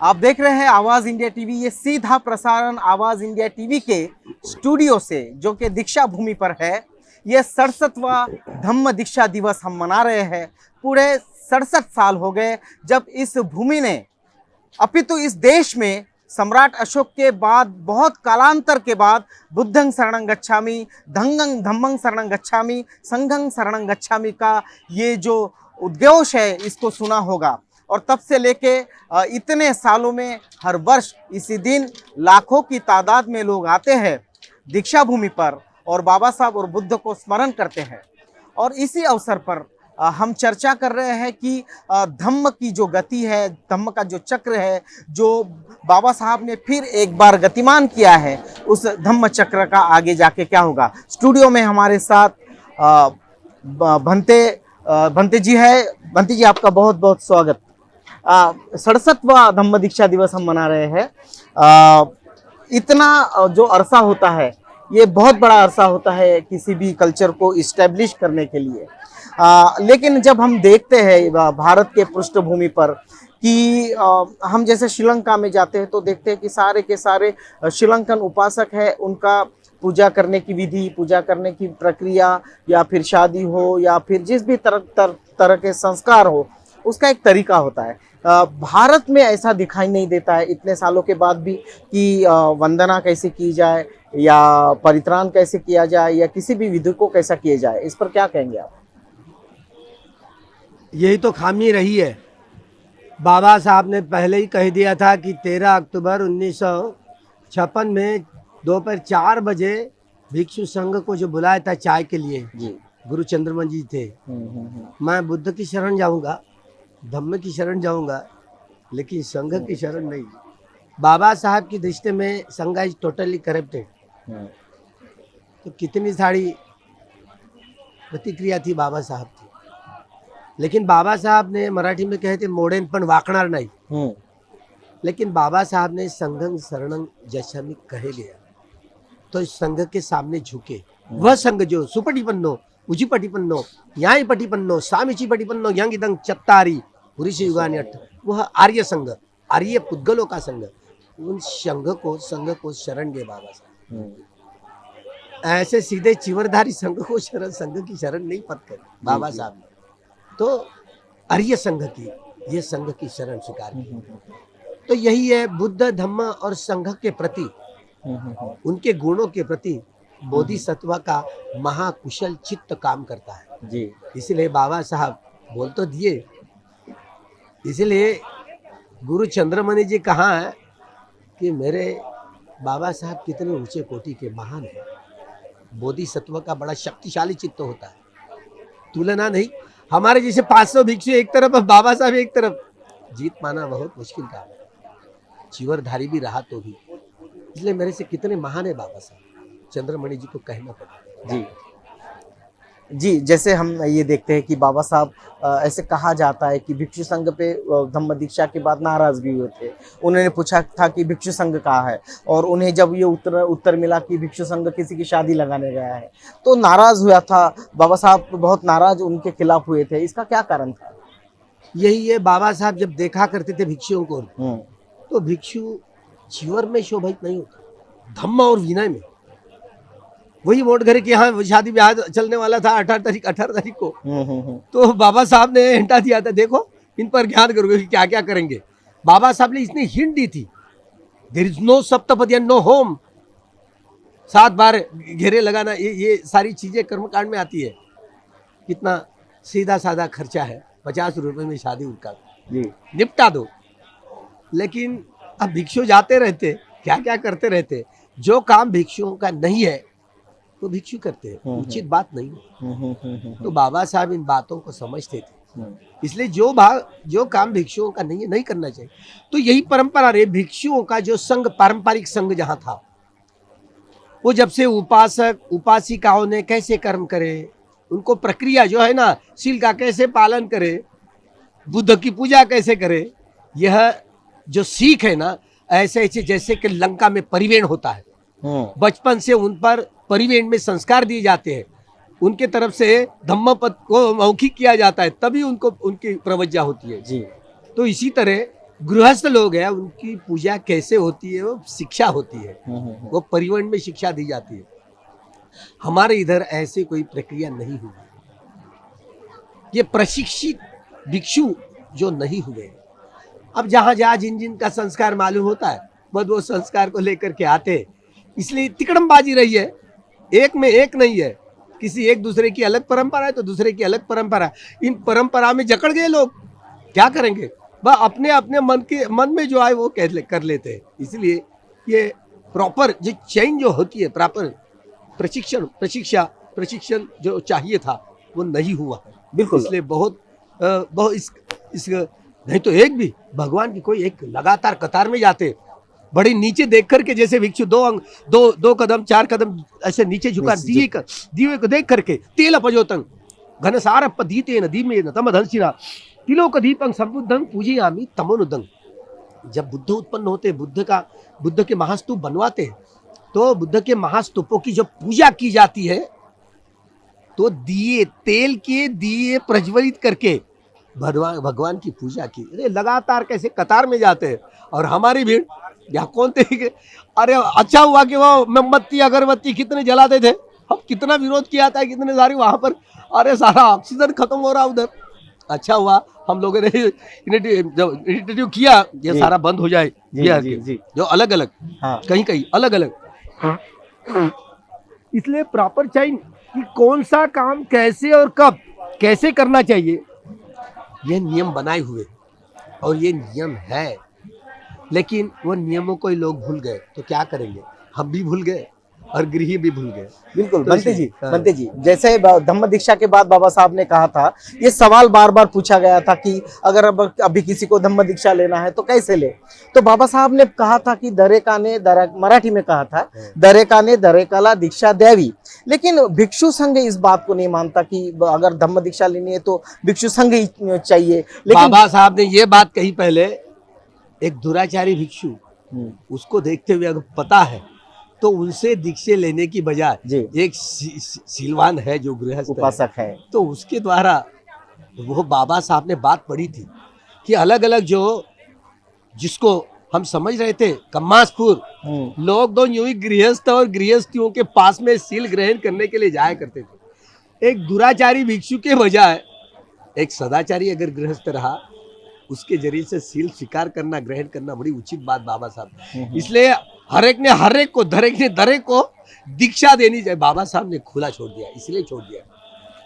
आप देख रहे हैं आवाज इंडिया टीवी। ये सीधा प्रसारण आवाज इंडिया टीवी के स्टूडियो से, जो कि दीक्षा भूमि पर है। ये 67वां धम्म दीक्षा दिवस हम मना रहे हैं। पूरे 67 साल हो गए जब इस भूमि ने, अपितु इस देश में सम्राट अशोक के बाद, बहुत कालांतर के बाद, बुद्धं शरणं गच्छामि, धम्मं धम्मं शरणं गच्छामि, संघं शरणं गच्छामि का ये जो उद्घोष है, इसको सुना होगा। और तब से लेके इतने सालों में हर वर्ष इसी दिन लाखों की तादाद में लोग आते हैं दीक्षा भूमि पर और बाबा साहब और बुद्ध को स्मरण करते हैं। और इसी अवसर पर हम चर्चा कर रहे हैं कि धम्म की जो गति है, धम्म का जो चक्र है, जो बाबा साहब ने फिर एक बार गतिमान किया है, उस धम्म चक्र का आगे जाके क्या होगा। स्टूडियो में हमारे साथ भंते जी है। भंते जी, आपका बहुत बहुत स्वागत। 67वां धम्म दीक्षा दिवस हम मना रहे हैं। इतना जो अरसा होता है, ये बहुत बड़ा अरसा होता है किसी भी कल्चर को इस्टेब्लिश करने के लिए। लेकिन जब हम देखते हैं भारत के पृष्ठभूमि पर कि हम जैसे श्रीलंका में जाते हैं तो देखते हैं कि सारे के सारे श्रीलंकन उपासक है, उनका पूजा करने की विधि, पूजा करने की प्रक्रिया, या फिर शादी हो या फिर जिस भी तरह के संस्कार हो, उसका एक तरीका होता है। भारत में ऐसा दिखाई नहीं देता है इतने सालों के बाद भी कि वंदना कैसे की जाए, या परित्राण कैसे किया जाए, या किसी भी विधि को कैसा किया जाए। इस पर क्या कहेंगे आप? यही तो खामी रही है। बाबा साहब ने पहले ही कह दिया था कि 13 अक्टूबर 1956 में दोपहर 4 बजे भिक्षु संघ को जो बुलाया था चाय के लिए, जी, गुरु चंद्रमन जी थे। मैं बुद्ध की शरण जाऊंगा, धम्म की शरण जाऊंगा, लेकिन संघ की शरण नहीं। बाबा साहब की दृष्टि में संघ इज टोटली करप्टेड। तो कितनी सारी प्रतिक्रिया थी बाबा साहब की, लेकिन बाबा साहब ने मराठी में कहते मोडेन पण वाकणार नहीं। लेकिन बाबा साहब ने संघं शरणं गच्छामि कहे गया तो इस संघ के सामने झुके। वह संघ जो सुपटिपन्नो, उजीपटिपन्नो, न्यायपटिपन्नो, सामीची पटिपन्नो, यंगिदं चत्तारी पुरुष युगानि अट्ठ, वह आर्य संघ, आर्य पुद्गलों का संघ, उन संघ को शरण गए बाबा साहब। ऐसे सीधे चिवरधारी संघ को शरण, संघ की शरण नहीं पत बाबा साहब ने, तो आर्य संघ की, ये संघ की शरण स्वीकार की। तो यही है बुद्ध, धम्म और संघ के प्रति, उनके गुणों के प्रति बोधिसत्व का महाकुशल चित्त काम करता है जी। इसलिए बाबा साहब बोल तो दिए। इसलिए गुरु चंद्रमणि जी कहा है कि मेरे बाबा साहब कितने ऊंचे कोटि के महान हैं। बोधिसत्व का बड़ा शक्तिशाली चित्त होता है, तुलना नहीं। हमारे जैसे 500 भिक्षु एक तरफ, बाबा साहब एक तरफ, जीत पाना बहुत मुश्किल काम है, चिवरधारी भी रहा तो भी। इसलिए मेरे से कितने महान है बाबा साहब, चंद्रमणि जी को कहना पड़ा जी। जी, जैसे हम ये देखते हैं कि बाबा साहब, ऐसे कहा जाता है कि भिक्षु संघ पे धम्म दीक्षा के बाद नाराज भी हुए थे। उन्होंने पूछा था कि भिक्षु संघ कहाँ है, और उन्हें जब ये उत्तर मिला कि भिक्षु संघ किसी की शादी लगाने गया है, तो नाराज हुआ था बाबा साहब। बहुत नाराज उनके खिलाफ हुए थे। इसका क्या कारण था? यही है, बाबा साहब जब देखा करते थे भिक्षुओं को, तो भिक्षु चिवर में शोभित नहीं होता, धम्म और विनय में। वही वोट घर के यहाँ शादी ब्याह चलने वाला था 18 तारीख को, तो बाबा साहब ने हिंटा दिया था, देखो इन पर ध्यान करोगे कि क्या क्या करेंगे। बाबा साहब ने इसने हिंट दी थी, देयर इज नो सप्तपदी एंड नो होम, 7 बार घेरे लगाना, ये सारी चीजें कर्मकांड में आती है। कितना सीधा साधा खर्चा है, 50 रुपए में शादी उनका निपटा दो। लेकिन अब भिक्षु जाते रहते, क्या क्या करते रहते। जो काम भिक्षुओं का नहीं है वो भिक्षु करते हैं, उचित बात नहीं। तो बाबा साहब इन बातों को समझते थे, इसलिए जो काम भिक्षुओं का नहीं है, नहीं करना चाहिए। तो यही परंपरा रही भिक्षुओं का। जो संघ, पारंपरिक संघ जहां था, वो जब से उपासक उपासिकाओं ने कैसे कर्म करे, उनको प्रक्रिया जो है ना, शील का कैसे पालन करे, बुद्ध की पूजा कैसे करे, यह जो सीख है ना, ऐसे ऐसे जैसे कि लंका में परिवेण होता है, बचपन से उन पर परिवेण में संस्कार दिए जाते हैं, उनके तरफ से धम्म पद को मौखिक किया जाता है, तभी उनको उनकी प्रवज्जा होती है जी। तो इसी तरह गृहस्थ लोग हैं, उनकी पूजा कैसे होती है वो शिक्षा होती है, वो परिवहन में शिक्षा दी जाती है। हमारे इधर ऐसी कोई प्रक्रिया नहीं हुई। ये प्रशिक्षित भिक्षु जो नहीं हुए, अब जहां जहां जिन जिन का संस्कार मालूम होता है बस वो संस्कार को लेकर के आते, इसलिए तिकड़मबाजी रही है। एक में एक नहीं है, किसी एक दूसरे की अलग परंपरा है तो दूसरे की अलग परंपरा है। इन परंपरा में जकड़ गए लोग, क्या करेंगे? वह अपने अपने मन में जो आए वो कर लेते हैं। इसलिए ये प्रॉपर जो चेंज जो होती है, प्रॉपर प्रशिक्षण जो चाहिए था वो नहीं हुआ है। बिल्कुल। इसलिए बहुत इस नहीं तो एक भी भगवान की कोई एक लगातार कतार में जाते, बड़ी नीचे देख करके, जैसे भिक्षु दो कदम 4 कदम ऐसे नीचे झुका दीवे को देख करके तेल अपजोतं घनसारप्प दीतेन दीमेन तमधंसिना तिलोक दीपं संबुद्धं पूजयामि तमोनुदं। जब बुद्ध उत्पन्न होते, बुद्ध के महास्तूप बनवाते, तो बुद्ध के महास्तूपों की जब पूजा की जाती है तो तेल के दिए प्रज्वलित करके भगवान की पूजा की। अरे लगातार कैसे कतार में जाते हैं, और हमारी भीड़ यहाँ कौन थे? अरे अच्छा हुआ कि वो मोमबत्ती अगरबत्ती कितने जलाते थे, हम कितना विरोध किया था, कितने सारे वहां पर, अरे सारा ऑक्सीजन खत्म हो रहा उधर। अच्छा हुआ हम लोगों ने इनिशिएटिव किया, ये सारा बंद हो जाए। जी। जो अलग अलग कहीं अलग अलग, इसलिए प्रॉपर चेंज कि कौन सा काम कैसे और कब कैसे करना चाहिए, ये नियम बनाए हुए और ये नियम है। लेकिन वो नियमों को ही लोग भूल गए तो क्या करेंगे? हम भी भूल गए और गृह भी भूल गए। बिल्कुल। बनते जी जैसे धम्म दीक्षा के बाद बाबा साहब ने कहा था, ये सवाल बार बार पूछा गया था कि अगर अभी किसी को धम्म दीक्षा लेना है तो कैसे ले, तो बाबा साहब ने कहा था कि मराठी में कहा था, दरेकाने दरेकाला दीक्षा द्यावी। लेकिन भिक्षु संघ इस बात को नहीं मानता कि अगर धम्म दीक्षा लेनी है तो भिक्षु संघ ही चाहिए। लेकिन बाबा साहब ने ये बात कही पहले, एक दुराचारी भिक्षु, उसको देखते हुए अगर पता है तो उनसे दीक्षा लेने की बजाय एक सिलवान है जो गृहस्थ उपासक है, तो उसके द्वारा वो बाबा साहब ने बात पढ़ी थी कि अलग अलग जो जिसको हम समझ रहे थे कम्मासपुर लोग, दो यूं ही गृहस्थ और गृहस्थियों के पास में सील ग्रहण करने के लिए जाया करते थे। एक दुराचारी भिक्षु के बजाय एक सदाचारी अगर गृहस्थ रहा, उसके जरिए से सील स्वीकार करना, ग्रहण करना बड़ी उचित बात बाबा साहब। इसलिए हर एक को दरेक को दीक्षा देनी चाहिए। बाबा साहब ने खुला छोड़ दिया, इसलिए छोड़ दिया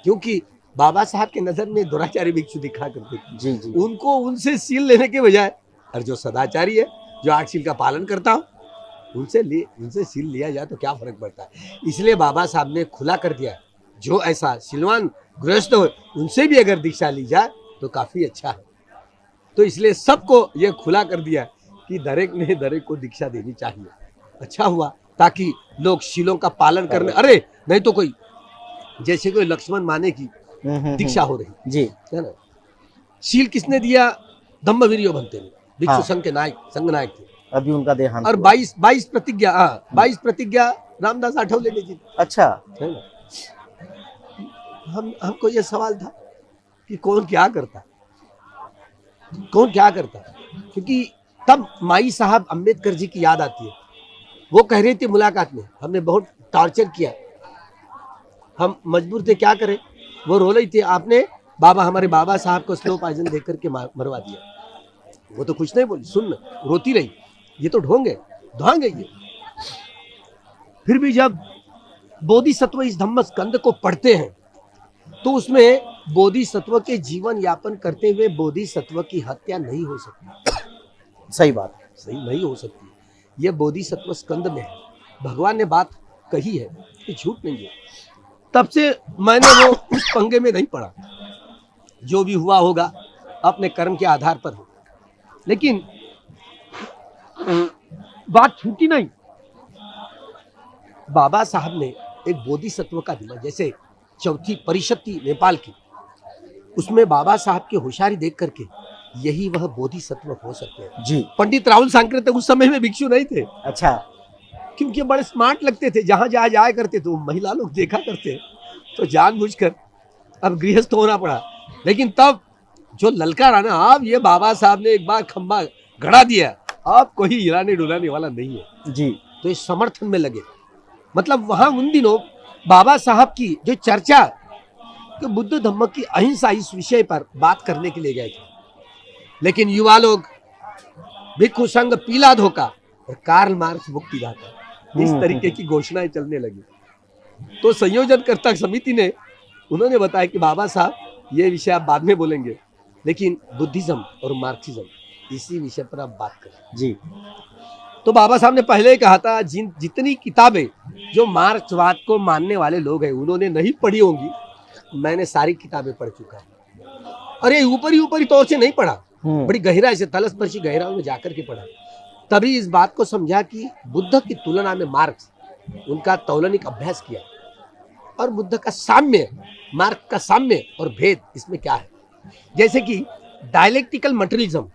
क्योंकि बाबा साहब के नजर में दुराचारी भिक्षु दिखा करते थे। जी। उनको उनसे सील लेने के बजाय, और जो सदाचारी है, जो 8 सील का पालन करता हो, उनसे सील लिया जाए तो क्या फर्क पड़ता है। इसलिए बाबा साहब ने खुला कर दिया, जो ऐसा सिलवान गृहस्थ हो उनसे भी अगर दीक्षा ली जाए तो काफी अच्छा है। तो इसलिए सबको ये खुला कर दिया कि दरेक को दीक्षा देनी चाहिए। अच्छा हुआ, ताकि लोग शीलों का पालन करने, अरे नहीं तो कोई जैसे कोई लक्ष्मण माने की दीक्षा हो रही जी है ना। शील किसने दिया? धम्मवीर्यो बनते भिक्षु संघ के संघ नायक थे, अभी उनका देहांत। और 22 प्रतिज्ञा रामदास आठवले ने जी। अच्छा है ना। हमको ये सवाल था कि कौन क्या करता, क्योंकि तब माई साहब अम्बेडकर जी की याद आती है। वो कह रही थी मुलाकात में, हमने बहुत टॉर्चर किया, हम मजबूर थे, क्या करें। वो रो रही थी, आपने हमारे बाबा साहब को स्लो पॉइजन देकर करके मरवा दिया। वो तो कुछ नहीं बोली, सुन रोती रही, ये तो ढोंग है ये। फिर भी जब बोधिसत्व इस धम्म स्कंद को पढ़ते हैं तो उसमें बोधिसत्व के जीवन यापन करते हुए बोधिसत्व की हत्या नहीं हो सकती। सही बात, सही नहीं हो सकती। ये बोधिसत्व स्कंद में है, भगवान ने बात कही है, ये झूठ नहीं है। तब से मैंने वो उस पंगे में नहीं पड़ा, जो भी हुआ होगा अपने कर्म के आधार पर हो, लेकिन बात छूटी नहीं। बाबा साहब ने एक बोधिसत्व का दिमाग, जैसे चौथी परिषद थी नेपाल की, उसमें बाबा साहब की होशियारी देख करके यही वह बोधिसत्व हो सकते हैं जी। पंडित राहुल सांकृत्य उस समय में भिक्षु नहीं थे। अच्छा, क्योंकि बड़े स्मार्ट लगते थे, जहां जहां जाया करते थे महिला लोग देखा करते, तो जानबूझकर अब गृहस्थ होना पड़ा। लेकिन तब जो ललकार आना, अब ये बाबा साहब ने एक बार खंबा गड़ा दिया, अब कोई हिलाने डुलाने वाला नहीं है। जी तो इस समर्थन में लगे। मतलब वहां उन दिनों बाबा साहब की जो चर्चा कि बुद्ध धम्म की अहिंसा इस विषय पर बात करने के लिए गए थे, लेकिन युवा लोग भिक्षु संघ पीला धोखा और कार्ल मार्क्स मुक्तिदाता इस तरीके की घोषणाएं चलने लगी। तो संयोजनकर्ता समिति ने उन्होंने बताया कि बाबा साहब ये विषय आप बाद में बोलेंगे, लेकिन बुद्धिज्म और मार्क्सिज्म इसी विषय पर आप बात करें। जी तो बाबा साहब ने पहले ही कहा था जितनी किताबें जो मार्क्सवाद को मानने वाले लोग हैं उन्होंने नहीं पढ़ी होंगी, मैंने सारी किताबें पढ़ चुका हूं। और ये ऊपरी तौर से नहीं पढ़ा, बड़ी गहराई से तलस्पर्शी गहराई में जाकर के पढ़ा। तभी इस बात को समझा कि बुद्ध की तुलना में मार्क्स, उनका तौलनिक अभ्यास किया और बुद्ध का साम्य, मार्क्स का साम्य और भेद इसमें क्या है। जैसे कि dialectical materialism,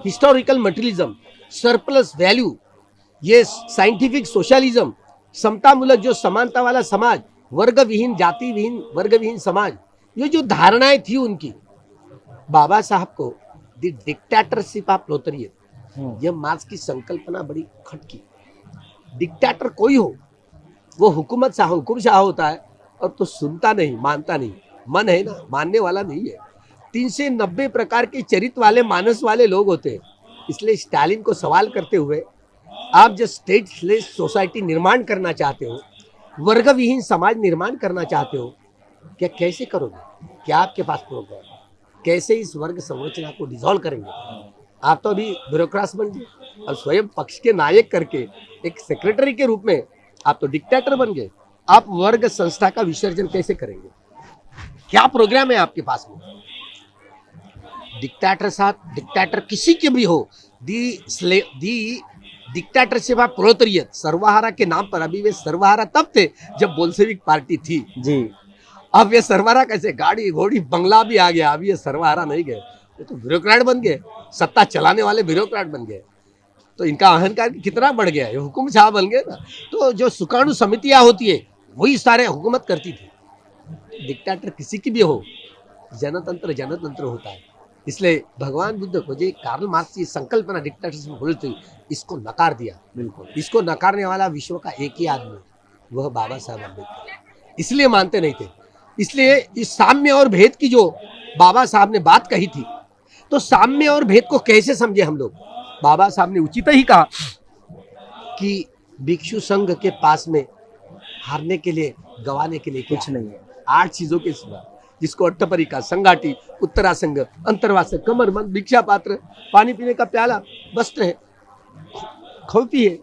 historical materialism, surplus value, ये साइंटिफिक सोशलिज्म, समतामूलक जो समानता वाला समाज, वर्ग विहीन, जाति विहीन, वर्ग विहीन समाज, ये जो धारणाएं थी उनकी, बाबा साहब को द डिक्टेटरशिप ऑफ प्रोलेटारिएट, यह मार्क्स की संकल्पना बड़ी खटकी। डिक्टेटर कोई हो, वो हुकूमत शाह, हुकुम शाह होता है और तो सुनता नहीं, मानता नहीं, मन है ना, मानने वाला नहीं है। 390 प्रकार के चरित्र वाले, मानस वाले लोग होते हैं। इसलिए स्टालिन को सवाल करते हुए, आप जो स्टेटलेस सोसाइटी निर्माण करना चाहते हो, वर्ग विहीन समाज निर्माण करना चाहते हो, क्या कैसे करोगे? क्या आपके पास प्रोग्राम? कैसे इस वर्ग संरचना को डिसॉल्व करेंगे? आप तो अभी ब्यूरोक्रेट्स बन गए और स्वयं पक्ष के नायक करके एक सेक्रेटरी के रूप में आप तो डिक्टेटर बन गए। आप वर्ग संस्था का विसर्जन कैसे करेंगे? क्या प्रोग्राम है आपके पास में? डिक्टेटर साथ डिक्टेटर किसी के भी हो, दी डिक्टेटरशिप ऑफ प्रोलेटारिएट, सर्वहारा के नाम पर, अभी वे सर्वहारा तब थे जब बोल्शेविक पार्टी थी जी। अब ये सर्वहारा कैसे, गाड़ी घोड़ी बंगला भी आ गया, अभी ये सर्वहारा नहीं गए, ये तो ब्यूरोक्रेट बन गए, सत्ता चलाने वाले ब्यूरोक्रेट बन गए। तो इनका अहंकार कितना बढ़ गया है, हुकुम शाह बन गए ना। तो जो सुकाणु समितियां होती है वही सारे हुकूमत करती थी। डिक्टेटर किसी की भी हो, जनतंत्र जनतंत्र होता है। इसलिए भगवान बुद्ध को जो कार्ल मार्क्स की संकल्पना डिक्टेटरशिप बोली थी, इसको नकार दिया। बिल्कुल, इसको नकारने वाला विश्व का एक ही आदमी, वह बाबा साहब अम्बेडकर। इसलिए मानते नहीं थे। इसलिए इस साम्य और भेद की जो बाबा साहब ने बात कही थी, तो साम्य और भेद को कैसे समझे हम लोग? बाबा साहब ने उचित ही कहा कि भिक्षु संघ के पास में हारने के लिए, गवाने के लिए कुछ नहीं है। 8 चीजों के सिवा, जिसको अट्टपरिका, संगाटी, उत्तरासंग, अंतर्वास, कमरबंद, भिक्षा पात्र, पानी पीने का प्याला, वस्त्र है, खौफी है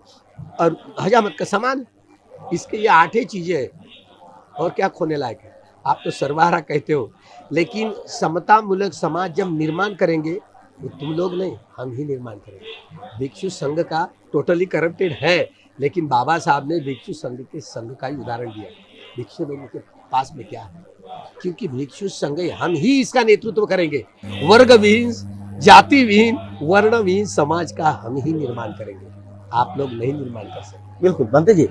और हजामत का सामान, इसके ये 8 चीजें हैं। और क्या खोने लायक है? आप तो सर्वहारा कहते हो, लेकिन समतामूलक समाज जब निर्माण करेंगे वो तुम लोग नहीं, हम ही निर्माण करेंगे। भिक्षु संघ का टोटली करप्टेड है, लेकिन बाबा साहब ने भिक्षु संघ के संघ का ही उदाहरण दिया। भिक्षु लोगों के पास में क्या है? क्योंकि भिक्षु संघ हम ही इसका नेतृत्व करेंगे। वर्ग विहीन, जाति विहीन, वर्ण विहीन समाज का हम ही निर्माण करेंगे, आप लोग नहीं निर्माण कर सकते। बिल्कुल बंते जी,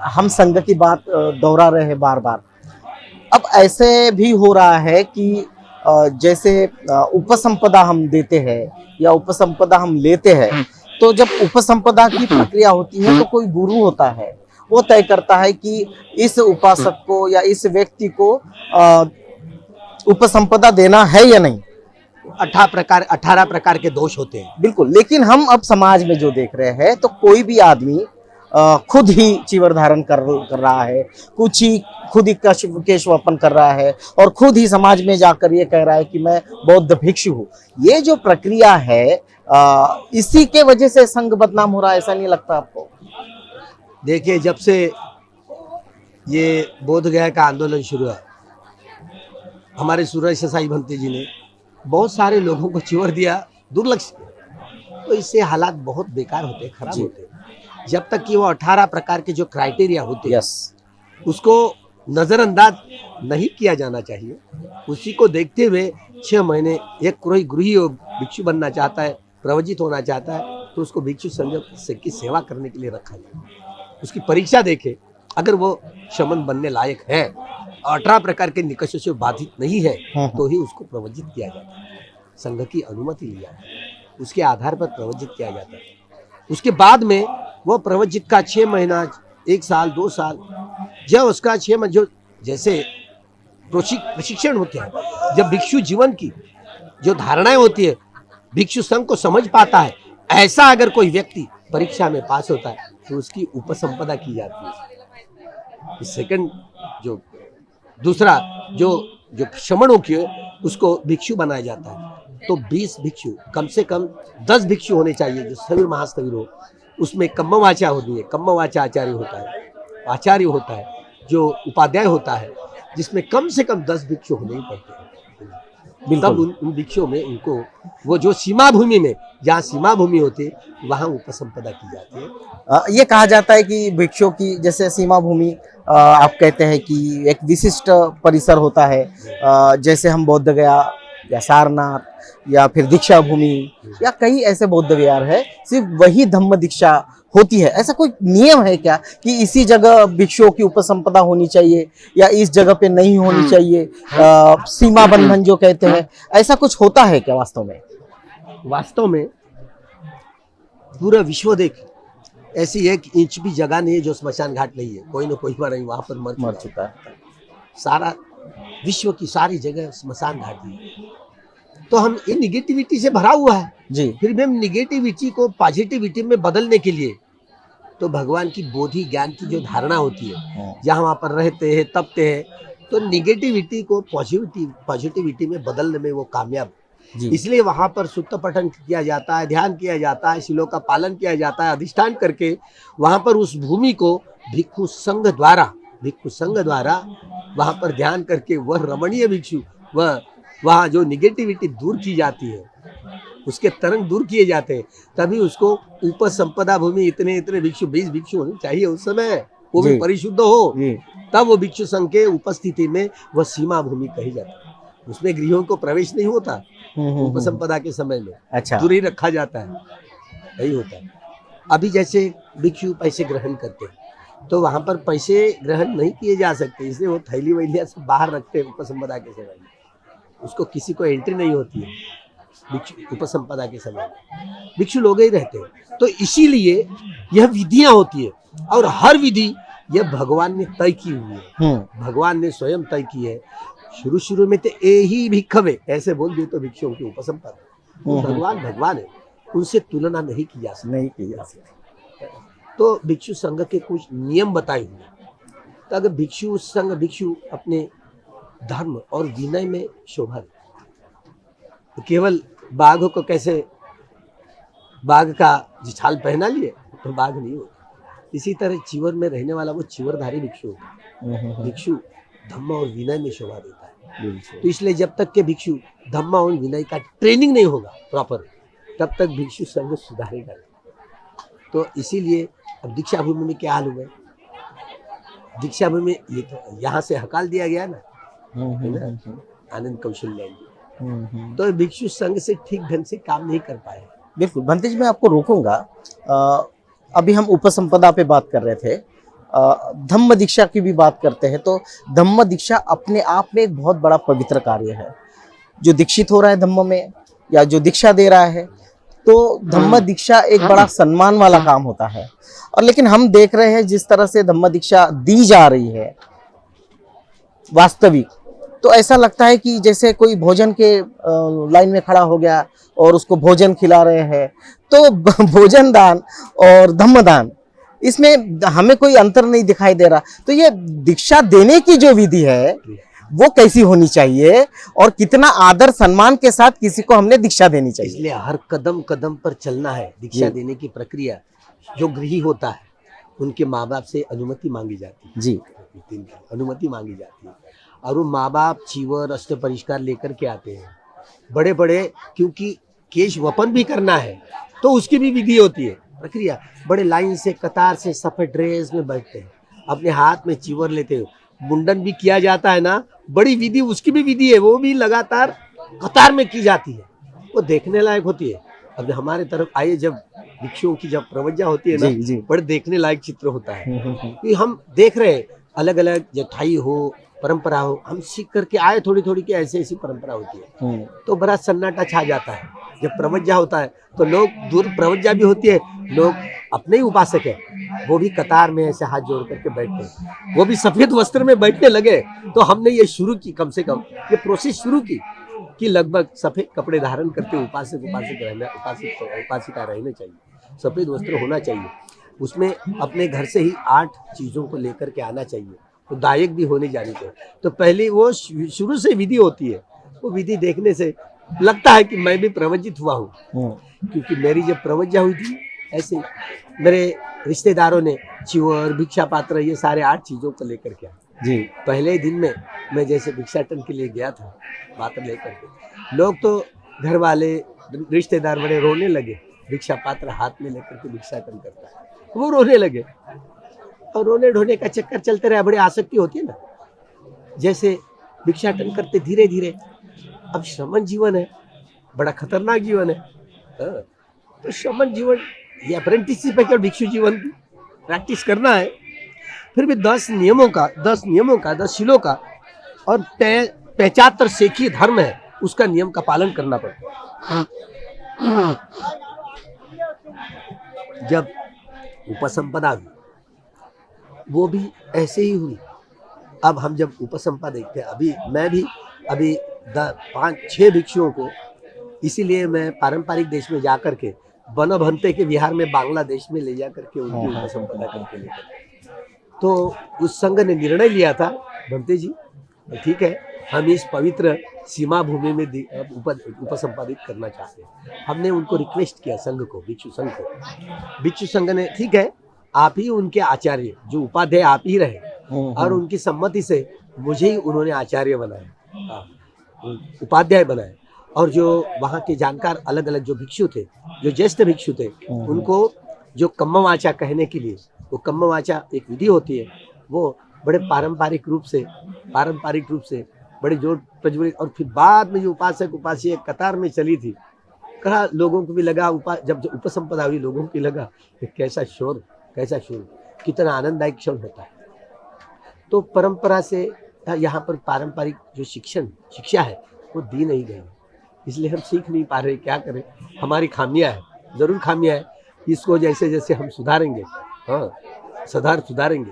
हम संघ की बात दोहरा रहे हैं बार बार। अब ऐसे भी हो रहा है कि जैसे उपसंपदा हम देते हैं या उपसंपदा हम लेते हैं, तो जब उपसंपदा की प्रक्रिया होती है तो कोई गुरु होता है, वो तय करता है कि इस उपासक को या इस व्यक्ति को उपसंपदा देना है या नहीं। 18 प्रकार के दोष होते हैं। बिल्कुल, लेकिन हम अब समाज में जो देख रहे हैं तो कोई भी आदमी खुद ही चीवर धारण कर रहा है, कुछ ही खुद ही केशवपन कर रहा है और खुद ही समाज में जाकर ये कह रहा है कि मैं बौद्ध भिक्षु हूँ। ये जो प्रक्रिया है, इसी के वजह से संघ बदनाम हो रहा है, ऐसा नहीं लगता आपको? देखिए, जब से ये बोध गया का आंदोलन शुरू है, हमारे सूरज साई भंते जी ने बहुत सारे लोगों को चिवर दिया, दुर्लक्ष्य किया, तो इससे हालात बहुत बेकार होते, खराब होते। जब तक कि वो 18 प्रकार के जो क्राइटेरिया होते हैं, उसको नजरअंदाज नहीं किया जाना चाहिए। उसी को देखते हुए 6 महीने एक कोई गृही भिक्षु बनना चाहता है, प्रवजित होना चाहता है, तो उसको भिक्षु संघ की सेवा करने के लिए रखा जाए। उसकी परीक्षा देखे, अगर वो शमन बनने लायक है, 18 प्रकार के निकषों से बाधित नहीं है, तो ही उसको प्रवजित किया जाता है, संघ की अनुमति ली जाती है। उसके आधार पर प्रवजित किया जाता है। उसके बाद में वो प्रवजित का 6 महीना, 1 साल, 2 साल, जब उसका 6 महीने जो जैसे प्रशिक्षण होते हैं, जब भिक्षु जीवन की जो धारणाएं होती है भिक्षु संघ को समझ पाता है, ऐसा अगर कोई व्यक्ति परीक्षा में पास होता है तो उसकी उपसंपदा की जाती है। सेकंड जो दूसरा जो श्रमणों की उसको भिक्षु बनाया जाता है। तो 20 भिक्षु, कम से कम 10 भिक्षु होने चाहिए जो स्थविर महास्थविर हो। उसमें कम्मवाचा होती है, कम्मवाचा आचार्य होता है, आचार्य होता है, जो उपाध्याय होता है, जिसमें कम से कम 10 भिक्षु होने ही पड़ते हैं। तब उन भिक्षुओं में उनको वो जो सीमा भूमि में, जहाँ सीमा भूमि होती है वहाँ उपसंपदा की जाती है। ये कहा जाता है कि भिक्षुओं की जैसे सीमा भूमि आप कहते हैं कि एक विशिष्ट परिसर होता है, जैसे हम बोध गया या सारनाथ या फिर दीक्षा भूमि या कई ऐसे बौद्ध विहार है, सिर्फ वही धम्म दीक्षा होती है। ऐसा कोई नियम है क्या कि इसी जगह भिक्षुओं की उपसंपदा होनी चाहिए या इस जगह पे नहीं होनी चाहिए? सीमा बंधन जो कहते हैं, ऐसा कुछ होता है क्या वास्तव में? वास्तव में पूरा विश्व देख ऐसी 1 इंच भी जगह नहीं है जो स्मशान घाट नहीं है। कोई ना कोई बार वहां पर मर चुका है। सारा विश्व की सारी जगह स्मशान घाट है। तो हम ये निगेटिविटी से भरा हुआ है जी। फिर भी हम निगेटिविटी को पॉजिटिविटी में बदलने के लिए तो भगवान की बोधि ज्ञान की जो धारणा होती है, जहाँ वहाँ पर रहते हैं, तपते हैं, तो निगेटिविटी को पॉजिटिविटी में बदलने में वो कामयाब। इसलिए वहाँ पर सुत्त पठन किया जाता है, ध्यान किया जाता है, शिलों का पालन किया जाता है, अधिष्ठान करके वहाँ पर उस भूमि को भिक्षु संघ द्वारा वहाँ पर ध्यान करके वह रमणीय भिक्षु, वहाँ जो निगेटिविटी दूर की जाती है, उसके तरंग दूर किए जाते हैं, तभी उसको उपसंपदा भूमि इतने भिक्षु 20 भिक्षु होने चाहिए उस समय, वो भी परिशुद्ध हो, तब वो भिक्षु संघ के उपस्थिति में वह सीमा भूमि कही जाती है। उसमें गृहों को प्रवेश नहीं होता उपसंपदा के समय में। अच्छा, दूर ही रखा जाता है, यही होता है। अभी जैसे भिक्षु पैसे ग्रहण करते हैं तो वहां पर पैसे ग्रहण नहीं किए जा सकते, इसलिए वो थैली वैलिया से बाहर रखते हैं उपसंपदा के समय में। उसको किसी को एंट्री नहीं होती है भिक्षु उपसंपदा के समय में, भिक्षु लोग ही रहते हैं। तो इसीलिए यह विधियां होती है, और हर विधि यह भगवान ने तय की हुई है, भगवान ने स्वयं तय की है। शुरू में तो यही भिक्षवे ऐसे बोल दिए तो भिक्षुओं की उपसंपदा, भगवान है, उनसे तुलना नहीं की जा सकती। तो भिक्षु संघ के कुछ नियम बताए हुए, तो अगर भिक्षु अपने धर्म और विनय में शोभा दे, तो केवल बाघ को कैसे बाघ का जिछाल पहना लिए तो बाघ नहीं होता, इसी तरह चिवर में रहने वाला वो चिवरधारी भिक्षु होता। भिक्षु धम्म और विनय में शोभा देता है। तो इसलिए जब तक के भिक्षु धम्म और विनय का ट्रेनिंग नहीं होगा प्रॉपर, तब तक भिक्षु संघ सुधारेगा। तो इसीलिए अब दीक्षा भूमि में क्या हाल हुआ, दीक्षा भूमि में ये तो यहाँ से हकाल दिया गया ना, आनंद कौशल्या जी, तो भिक्षु संघ से ठीक ढंग से काम नहीं कर पाए। बिल्कुल भंते जी, मैं आपको रोकूंगा। अभी हम उपसंपदा पे बात कर रहे थे, धम्म दीक्षा की भी बात करते हैं। तो धम्म दीक्षा अपने आप में एक बहुत बड़ा पवित्र कार्य है। जो दीक्षित हो रहा है धम्म में या जो दीक्षा दे रहा है, तो धम्म दीक्षा एक बड़ा सम्मान वाला काम होता है। और लेकिन हम देख रहे हैं जिस तरह से धम्म दीक्षा दी जा रही है वास्तविक, तो ऐसा लगता है कि जैसे कोई भोजन के लाइन में खड़ा हो गया और उसको भोजन खिला रहे हैं। तो भोजन दान और धम्म दान, इसमें हमें कोई अंतर नहीं दिखाई दे रहा। तो ये दीक्षा देने की जो विधि है वो कैसी होनी चाहिए और कितना आदर सम्मान के साथ किसी को हमने दीक्षा देनी चाहिए? इसलिए हर कदम कदम पर चलना है। दीक्षा देने की प्रक्रिया, जो गृही होता है उनके माँ बाप से अनुमति मांगी जाती है जी, अनुमति मांगी जाती है। और वो माँ बाप चीवर अष्ट परिष्कार लेकर के आते हैं बड़े बड़े, क्योंकि केश वपन भी करना है तो उसकी भी विधि होती है, प्रक्रिया। बड़े लाइन से कतार से सफेद ड्रेस में बैठते हैं, अपने हाथ में चीवर लेते हैं, मुंडन भी किया जाता है ना, बड़ी विधि, उसकी भी विधि है, वो भी लगातार कतार में की जाती है, वो देखने लायक होती है। अब हमारे तरफ आइए, जब भिक्षुओं की जब प्रवज्ञा होती है ना, बड़े देखने लायक चित्र होता है कि हम देख रहे हैं अलग अलग जठाई हो, परंपरा हो, हम सीख करके आए थोड़ी थोड़ी की ऐसी ऐसी परंपरा होती है, तो बड़ा सन्नाटा छा जाता है। जब प्रवज्जा होता है तो लोग दूर, प्रवज्जा भी होती है, लोग अपने ही उपासक है, वो भी कतार में ऐसे हाथ जोड़ करके बैठते हैं, वो भी सफेद वस्त्र में बैठने लगे। तो हमने ये शुरू की, कम से कम ये प्रोसेस शुरू की कि लगभग सफेद कपड़े धारण करके उपासिका रहना चाहिए, सफेद वस्त्र होना चाहिए, उसमें अपने घर से ही 8 चीजों को लेकर के आना चाहिए, तो दायक भी होने जानी चाहिए। तो पहले वो शुरू से विधि होती है, वो विधि देखने से लगता है कि मैं भी प्रवज्जित हुआ हूँ, क्योंकि मेरी जब प्रवज्जा हुई थी ऐसे मेरे रिश्तेदारों ने चिवर, भिक्षा पात्र, ये सारे 8 चीजों को लेकर के आए जी। पहले दिन में मैं जैसे भिक्षाटन के लिए गया था, पात्र लेकर के, लोग तो घर वाले रिश्तेदार बड़े रोने लगे, भिक्षा पात्र हाथ में लेकर के भिक्षाटन करता है, वो रोने लगे, और रोने ढोने का चक्कर चलते रहा, बड़ी आसक्ति होती है ना। जैसे भिक्षाटन करते धीरे धीरे, अब श्रमण जीवन है, बड़ा खतरनाक जीवन है, तो श्रमण जीवन ये अप्रेंटिसशिप है, क्या भिक्षु जीवन की प्रैक्टिस करना है, फिर भी 10 नियमों का 10 शीलों का और 75 सेखी धर्म है, उसका नियम का पालन करना पड़ता है। जब उपसंपदा हुई, वो भी ऐसे ही हुई। अब हम जब उपसंपदा देखते हैं, मैं भी 5-6 भिक्षुओं को, इसीलिए मैं पारंपरिक देश में जाकर के बनभंते के विहार में बांग्लादेश में ले जाकर के उनकी उपसंपदा करके लेकर, तो उस संघ ने निर्णय लिया था, भंते जी ठीक है, हम इस पवित्र सीमा भूमि में उपसंपादित करना चाहते हैं। हमने उनको रिक्वेस्ट किया, संघ को, भिक्षु संघ ने ठीक है, आप ही उनके आचार्य, जो उपाध्याय आप ही रहे, और उनकी सम्मति से मुझे ही उन्होंने आचार्य बनाया, उपाध्याय बनाए, और जो वहाँ के जानकार अलग अलग जो भिक्षु थे, जो ज्येष्ठ भिक्षु थे, उनको जो कम्मवाचा कहने के लिए, वो कम्मवाचा एक विधि होती है, वो बड़े पारंपरिक रूप से बड़े जोर प्रज्वलित, और फिर बाद में जो उपासक उपासी कतार में चली थी, कहा लोगों को भी लगा, जब उपसंपदा हुई, लोगों को लगा कि कैसा शोर, कितना आनंददायक क्षण होता है। तो परंपरा से यहाँ पर पारंपरिक जो शिक्षा है वो दी नहीं गई, इसलिए हम सीख नहीं पा रहे, क्या करें, हमारी खामियां है, जरूर खामियां है, इसको जैसे जैसे हम सुधारेंगे, सुधारेंगे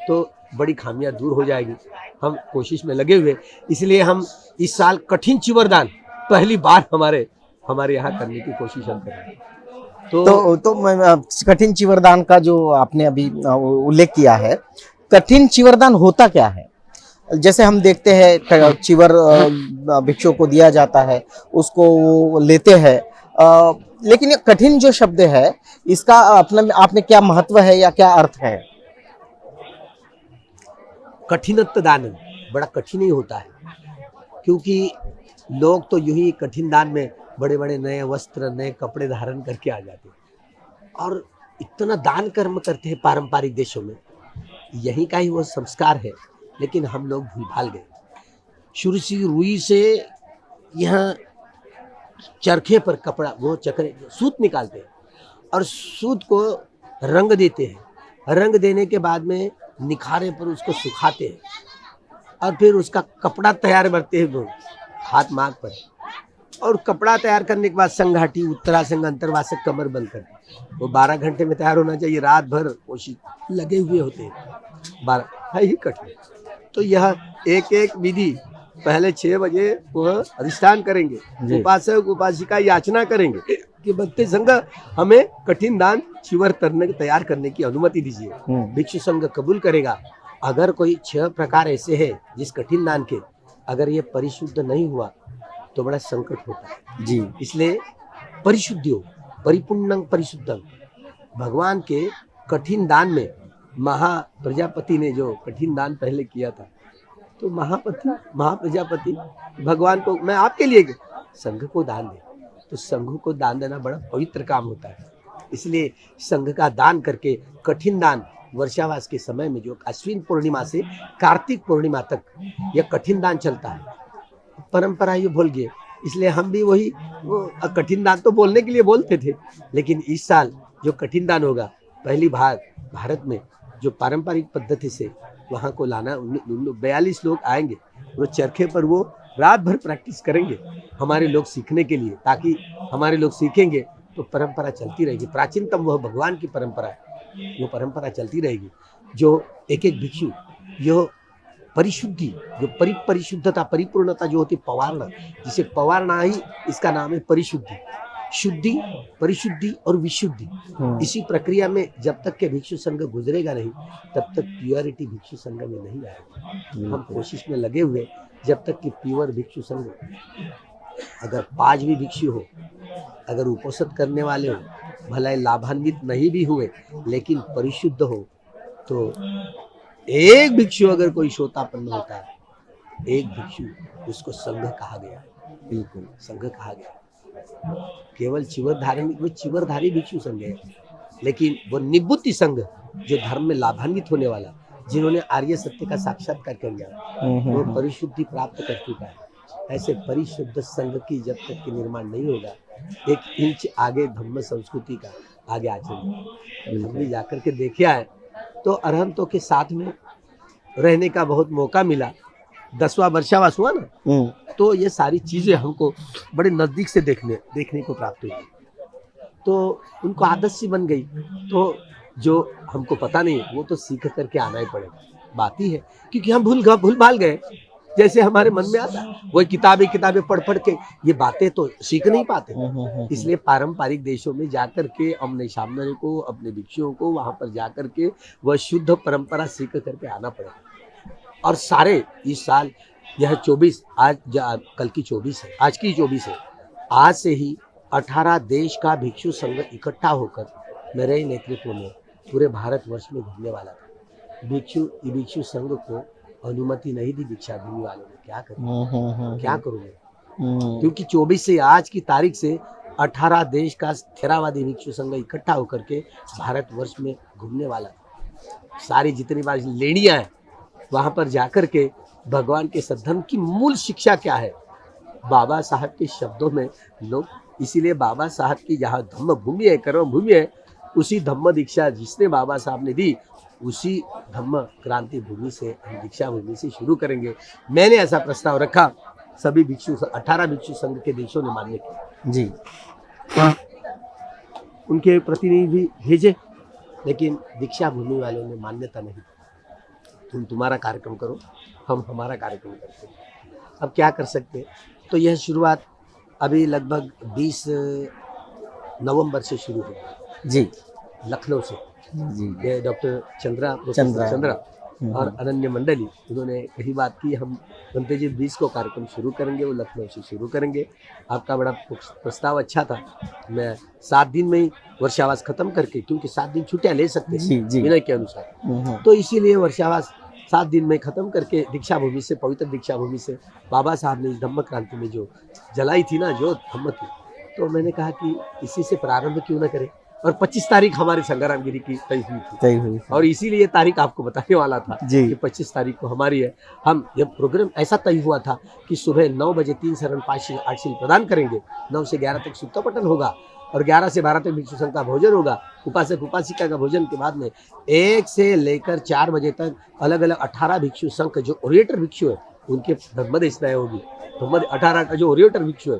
तो बड़ी खामियां दूर हो जाएगी। हम कोशिश में लगे हुए, इसलिए हम इस साल कठिन चिवरदान पहली बार हमारे यहाँ करने की कोशिश हम करेंगे। तो कठिन चिवरदान का जो आपने अभी उल्लेख किया है, कठिन चिवरदान होता क्या है? जैसे हम देखते हैं चिवर भिक्षुओं को दिया जाता है, उसको वो लेते हैं, लेकिन ये कठिन जो शब्द है, इसका आप में क्या महत्व है या क्या अर्थ है? कठिनत्व दान बड़ा कठिन ही होता है, क्योंकि लोग तो यूं ही कठिन दान में बड़े बड़े नए वस्त्र, नए कपड़े धारण करके आ जाते हैं, और इतना दान कर्म करते हैं पारंपरिक देशों में, यही का ही वो संस्कार है, लेकिन हम लोग भूल भाल गए। शुरू से रुई से यहाँ चरखे पर कपड़ा, वो चक्रे सूत निकालते हैं और सूत को रंग देते हैं, रंग देने के बाद में निखारे पर उसको सुखाते हैं, और फिर उसका कपड़ा तैयार करते हैं हाथ माग पर, और कपड़ा तैयार करने के बाद संघाटी, उत्तरासंग, अंतर्वासक, कमर बंद कर, वो 12 घंटे में तैयार होना चाहिए, रात भर कोशिश लगे हुए होते हैं, 12 है ही कठिन। तो यह एक एक विधि, पहले 6 बजे वह अधिष्ठान करेंगे, उपासक उपासिका याचना करेंगे कि भक्ति संघ हमें कठिन दान चिवर तैयार करने की अनुमति दीजिए। भिक्षु संघ कबूल करेगा। अगर कोई 6 प्रकार ऐसे हैं जिस कठिन दान के, अगर ये परिशुद्ध नहीं हुआ तो बड़ा संकट होता है जी। इसलिए परिशुद्धियो परिपूर्णं परिशुद्धं, भगवान के कठिन दान में महा प्रजापति ने जो कठिन दान पहले किया था, तो महाप्रजापति भगवान को, मैं आपके लिए संघ को दान दे, तो संघ को दान देना बड़ा पवित्र काम होता है। इसलिए संघ का दान करके कठिन दान, वर्षावास के समय में जो अश्विन पूर्णिमा से कार्तिक पूर्णिमा तक यह कठिन दान चलता है, परंपरा ये भूल गए। इसलिए हम भी वही कठिन दान तो बोलने के लिए बोलते थे, लेकिन इस साल जो कठिन दान होगा, पहली बार भारत में जो पारंपरिक पद्धति से वहाँ को लाना, 42 लोग आएंगे, वो चरखे पर वो रात भर प्रैक्टिस करेंगे हमारे लोग सीखने के लिए, ताकि हमारे लोग सीखेंगे तो परंपरा चलती रहेगी। प्राचीनतम वह भगवान की परंपरा है, वो परंपरा चलती रहेगी। जो एक एक भिक्षु जो परिशुद्धि, जो परिशुद्धता, परिपूर्णता जो होती पवारना, जिसे पवारना ही इसका नाम है परिशुद्धि, शुद्धि, परिशुद्धि और विशुद्धि। इसी प्रक्रिया में जब तक के भिक्षु संघ गुजरेगा नहीं, तब तक प्योरिटी भिक्षु संघ में नहीं आएगा। हम कोशिश में लगे हुए, जब तक कि प्योर भिक्षु संघ, अगर 5 भी भिक्षु हो, अगर उपोषण करने वाले हो, भले लाभान्वित नहीं भी हुए लेकिन परिशुद्ध हो, तो एक भिक्षु अगर कोई श्रोतापन्न होता है, एक भिक्षु, उसको संघ कहा गया। बिल्कुल संघ कहा गया। केवल चिवरधारी भिक्षु संघ है, लेकिन वो निवृत्ति संघ, जो धर्म में लाभान्वित होने वाला, जिन्होंने आर्य सत्य का साक्षात्कार कर लिया, वो परिशुद्धि प्राप्त कर चुका है। ऐसे परिशुद्ध संघ की जब तक कि निर्माण नहीं होगा, 1 इंच आगे धम्म संस्कृति का आगे आचरण। हमने जाकर के देखा है, तो अरहंतों के साथ में रहने का बहुत मौका मिला। 10वां वर्षावास हुआ ना, तो ये सारी चीजें हमको बड़े नजदीक से देखने को प्राप्त हुई। तो उनको आदत सी बन गई। तो जो हमको पता नहीं, वो तो सीख करके आना ही पड़ेगा। बात ही है, क्योंकि हम भूल भाल गए। जैसे हमारे मन में आता है, वही किताबें पढ़ के ये बातें तो सीख नहीं पाते। इसलिए पारंपरिक देशों में जाकर के अपने सामने को, अपने भिक्षुओं को वहां पर जाकर के वह शुद्ध परंपरा सीख करके आना पड़ेगा। और सारे इस साल यह 24, कल की 24 है, आज की 24 है, आज से ही 18 देश का भिक्षु संघ इकट्ठा होकर मेरे नेतृत्व में पूरे भारतवर्ष में घूमने वाला था। भिक्षु संघ को अनुमति नहीं दी दीक्षा भूमि वालों ने। क्या करूँगा, क्योंकि 24 से आज की तारीख से 18 देश का थेरावादी भिक्षु संघ इकट्ठा होकर के भारतवर्ष में घूमने वाला। सारी जितनी बार लेड़ियां हैं, वहां पर जाकर के भगवान के सद्धर्म की मूल शिक्षा क्या है, बाबा साहब के शब्दों में लोग, इसीलिए बाबा साहब की जहाँ धम्म भूमि है, कर्म भूमि है, उसी धम्म दीक्षा जिसने बाबा साहब ने दी, उसी धम्म क्रांति भूमि से, हम दीक्षा भूमि से शुरू करेंगे। मैंने ऐसा प्रस्ताव रखा, सभी भिक्षु 18 भिक्षु संघ के देशों ने मान्य किया जी। उनके प्रतिनिधि भेजे, लेकिन दीक्षा भूमि वालों ने मान्यता नहीं दी। तुम्हारा कार्यक्रम करो, हम हमारा कार्यक्रम करते हैं। अब क्या कर सकते। तो यह शुरुआत अभी लगभग 20 नवंबर से शुरू हुई जी, लखनऊ से जी। ये डॉक्टर चंद्रा और अनन्य मंडली, उन्होंने कही बात की, हम बनते जी 20 को कार्यक्रम शुरू करेंगे, वो लखनऊ से शुरू करेंगे। आपका बड़ा प्रस्ताव अच्छा था। मैं 7 दिन में ही वर्षावास खत्म करके, क्योंकि 7 दिन छुट्टियां ले सकते हैं विनय के अनुसार, तो इसीलिए वर्षावास 7 दिन में खत्म करके दीक्षा भूमि से, पवित्र दीक्षा भूमि से बाबा साहब ने इस धम्म क्रांति में जो जलाई थी ना, जो धम्म थी, तो मैंने कहा कि इसी से प्रारंभ क्यों न करें। और 25 तारीख हमारे संग्राम गिरी की तय हुई थी। और इसीलिए तारीख आपको बताने वाला था कि 25 तारीख को हमारी है। हम ये प्रोग्राम ऐसा तय हुआ था कि सुबह 9 बजे 3 शरण 5 शील 8 शील प्रदान करेंगे, 9 से 11 तक सुत्ता पठन होगा और 11 से 12 तक भिक्षु संघ का भोजन होगा। उपासक उपासिका का भोजन के बाद में 1 से लेकर 4 बजे तक अलग अलग 18 भिक्षु संघ जो ओरिएटर भिक्षु है, उनके धम्म देशनाएं होगी। 18 जो ओरिएटर भिक्षु है,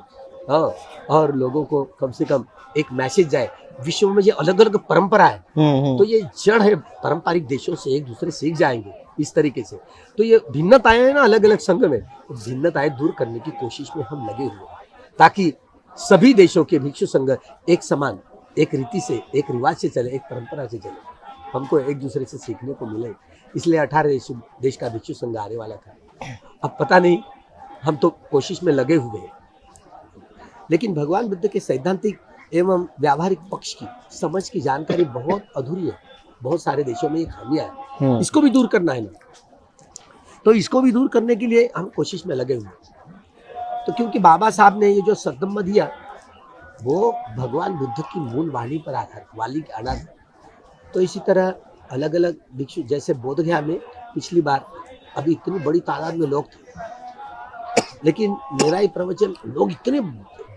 और लोगों को कम से कम एक मैसेज जाए। विश्व में जो अलग अलग परंपरा है, तो ये जड़ है, पारंपरिक देशों से एक दूसरे सीख जाएंगे इस तरीके से। तो ये भिन्नताएं हैं ना अलग अलग संघ में, तो भिन्नताएं दूर करने की कोशिश में हम लगे हुए हैं, ताकि सभी देशों के भिक्षु संघ एक समान, एक रीति से, एक रिवाज से चले, एक परंपरा से चले, हमको एक दूसरे से सीखने को मिले। इसलिए 18 देश का भिक्षु संघ आने वाला था। अब पता नहीं, हम तो कोशिश में लगे हुए हैं, लेकिन भगवान बुद्ध के सैद्धांतिक एवं व्यावहारिक पक्ष की समझ की जानकारी बहुत अधूरी है। बहुत सारे देशों में ये खामियां है, इसको भी दूर करना है ना। तो इसको भी दूर करने के लिए हम कोशिश में लगे हुए हैं। तो क्योंकि बाबा साहब ने ये जो सद्धम्म दिया, वो भगवान बुद्ध की मूल वाणी पर आधार, वाली के आधार। तो इसी तरह अलग अलग भिक्षु, जैसे बोधगया में पिछली बार अभी इतनी बड़ी तादाद में लोग थे, लेकिन मेरा ही प्रवचन, लोग इतने